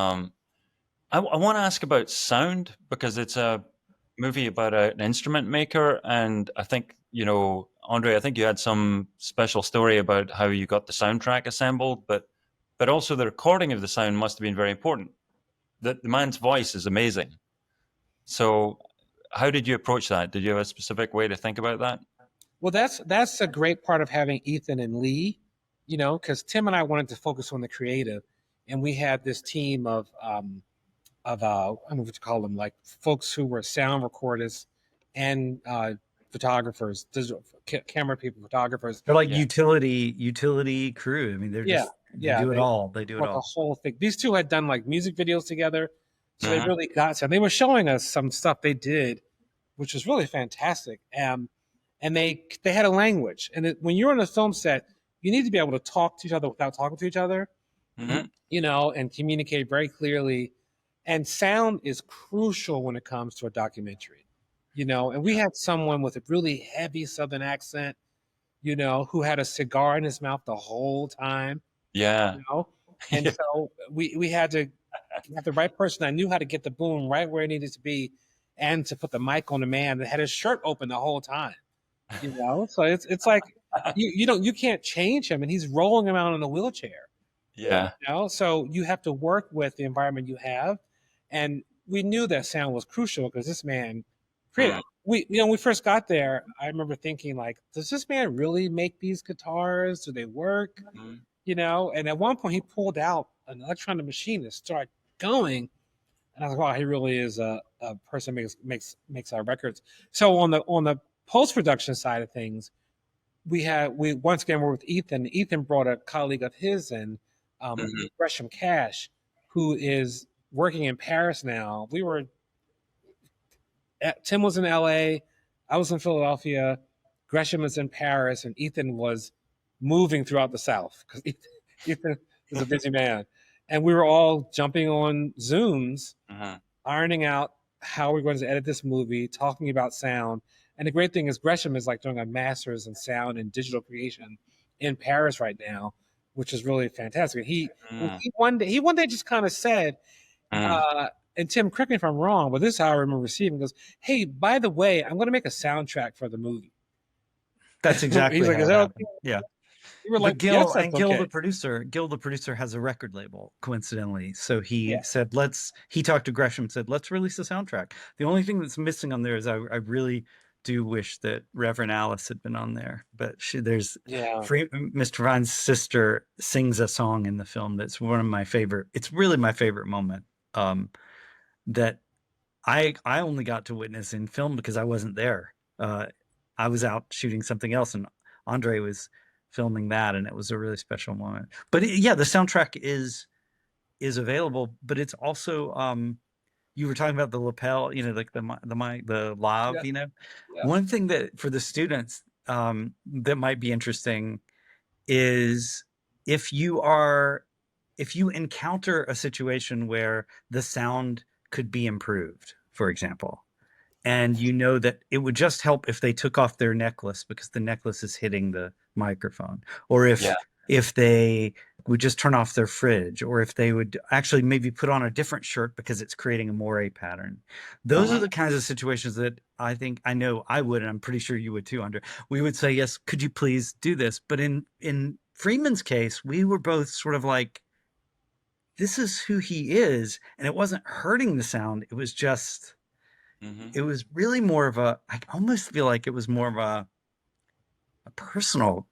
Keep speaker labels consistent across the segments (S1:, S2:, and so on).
S1: Um, I want to ask about sound because it's a movie about an instrument maker, and I think Andre. I think you had some special story about how you got the soundtrack assembled, but also the recording of the sound must have been very important. The man's voice is amazing. So, how did you approach that? Did you have a specific way to think about that?
S2: Well, that's a great part of having Ethan and Lee, because Tim and I wanted to focus on the creative, and we had this team of I don't know what you call them, like folks who were sound recorders and photographers, digital camera people, photographers.
S3: They're like
S1: Yeah.
S3: utility crew. I mean,
S2: Yeah,
S3: they
S2: yeah,
S3: do it
S2: they
S3: all. They do it
S2: like a
S3: all.
S2: whole thing. These two had done like music videos together, so they
S1: Hmm.
S2: really got some. They were showing us some stuff they did, which was really fantastic. And they had a language, and when you're on a film set, you need to be able to talk to each other without talking to each other,
S1: Hmm.
S2: and communicate very clearly. And sound is crucial when it comes to a documentary, And we had someone with a really heavy Southern accent, who had a cigar in his mouth the whole time,
S1: Yeah.
S2: you know. And
S1: Yeah.
S2: so we had to have the right person that knew how to get the boom right where it needed to be, and to put the mic on the man that had his shirt open the whole time. So it's like you can't change him, and he's rolling around in a wheelchair.
S1: Yeah.
S2: So you have to work with the environment you have, and we knew that sound was crucial because this man created.
S1: Mm.
S2: When we first got there, I remember thinking like, does this man really make these guitars? Do they work?
S1: Mhm.
S2: And at one point he pulled out an electronic machine and started going, and I was like, wow, he really is a person who makes our records. So on the post production side of things, we once again were with Ethan. Ethan brought a colleague of his in,
S1: Mhm.
S2: Gresham Cash, who is working in Paris now. Tim was in LA, I was in Philadelphia, Gresham was in Paris, and Ethan was moving throughout the South because Ethan is a busy man. And we were all jumping on Zooms,
S1: Mhm.
S2: ironing out how we're going to edit this movie, talking about sound. And the great thing is Gresham is like doing a master's in sound and digital creation in Paris right now, which is really fantastic.
S1: Mm.
S2: He one day just kind of said,
S1: Mm.
S2: uh, and Tim, correct me if I'm wrong, but this is how I remember receiving. He goes, "Hey, by the way, I'm going to make a soundtrack for the movie."
S3: That's
S2: He's
S3: exactly
S2: like,
S3: how
S2: "Is
S3: it
S2: that okay?"
S3: happened. Yeah.
S2: We were like,
S3: But
S2: "Yes, that's okay."
S3: Gil the producer has a record label, coincidentally. So
S2: Yeah,
S3: he talked to Gresham and said, let's release a soundtrack. The only thing that's missing on there is I really do wish that Reverend Alice had been on there. But
S2: yeah.
S3: Mr. Vine's sister sings a song in the film that's one of my favorite. It's really my favorite moment. That I only got to witness in film because I wasn't there. I was out shooting something else, and Andre was filming that, and it was a really special moment. But yeah, the soundtrack is available, but it's also you were talking about the lapel, like the lav,
S2: Yeah, yeah.
S3: One thing that for the students that might be interesting is if you are if you encounter a situation where the sound could be improved, for example, and you know that it would just help if they took off their necklace because the necklace is hitting the microphone, or
S1: Yeah.
S3: if they would just turn off their fridge, or if they would actually maybe put on a different shirt because it's creating a moire pattern. Those are
S1: Mhm.
S3: the kinds of situations that I know I would, and I'm pretty sure you would too, Andre. We would say, yes, could you please do this? But in Freeman's case, we were both sort of like, this is who he is, and it wasn't hurting the sound.
S1: Mhm.
S3: It was really more of I almost feel like it was more of a personal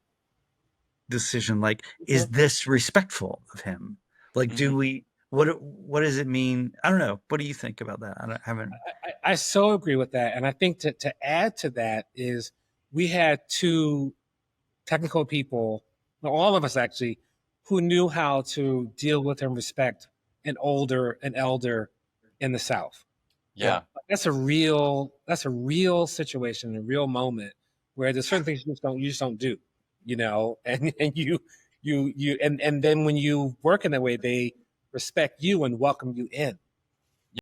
S3: decision. Like, is
S2: Mhm.
S3: this respectful of him? Like,
S1: Mhm.
S3: what does it mean? I don't know. What do you think about that? I haven't.
S2: I so agree with that, and I think to add to that is we had two technical people, well, all of us actually, who knew how to deal with and respect an elder in the South.
S1: Yeah.
S2: That's a real situation, a real moment where there's certain things you just don't do, and you and then when you work in that way, they respect you and welcome you in.